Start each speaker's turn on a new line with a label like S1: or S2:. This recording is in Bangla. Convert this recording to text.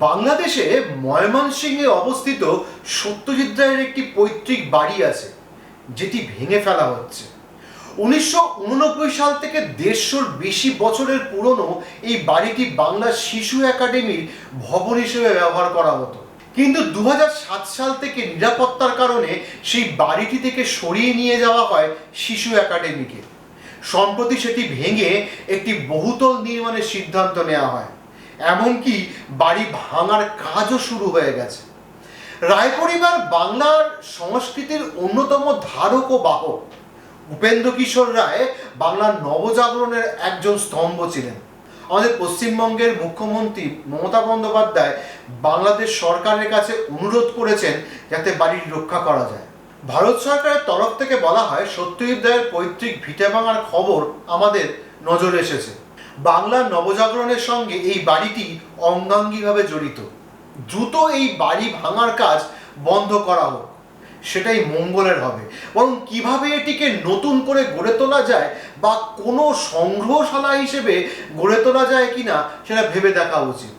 S1: বাংলাদেশে ময়মনসিংহে অবস্থিত সত্যজিৎ রায়ের একটি পৈতৃক বাড়ি আছে, যেটি ভেঙে ফেলা হচ্ছে। 1989 সাল থেকে 150-র বেশি বছরের পুরনো এই বাড়িটি বাংলা শিশু একাডেমির ভবন হিসেবে ব্যবহার করা হতো, কিন্তু 2007 সাল থেকে নিরাপত্তার কারণে সেই বাড়িটি থেকে সরিয়ে নিয়ে যাওয়া হয় শিশু একাডেমিকে। সম্প্রতি সেটি ভেঙে একটি বহুতল নির্মাণের সিদ্ধান্ত নেওয়া হয়, এমনকি বাড়ি ভাঙার কাজও শুরু হয়ে গেছে। রায় পরিবার বাংলার সংস্কৃতির অন্যতম ধারক ও বাহক। উপেন্দ্র কিশোর রায় বাংলার নবজাগরণের একজন স্তম্ভ ছিলেন। আমাদের পশ্চিমবঙ্গের মুখ্যমন্ত্রী মমতা বন্দ্যোপাধ্যায় বাংলাদেশ সরকারের কাছে অনুরোধ করেছেন যাতে বাড়িটি রক্ষা করা যায়। ভারত সরকারের তরফ থেকে বলা হয় সত্যজিৎ রায়ের পৈতৃক ভিটে ভাঙার খবর আমাদের নজরে এসেছে। বাংলার নবজাগরণের সঙ্গে এই বাড়িটি অঙ্গাঙ্গিভাবে জড়িত। দ্রুত এই বাড়ি ভাঙার কাজ বন্ধ করা হোক, সেটাই মঙ্গলের হবে। বরং কিভাবে এটিকে নতুন করে গড়ে তোলা যায় বা কোনো সংগ্রহশালা হিসেবে গড়ে তোলা যায় কিনা সেটা ভেবে দেখা উচিত।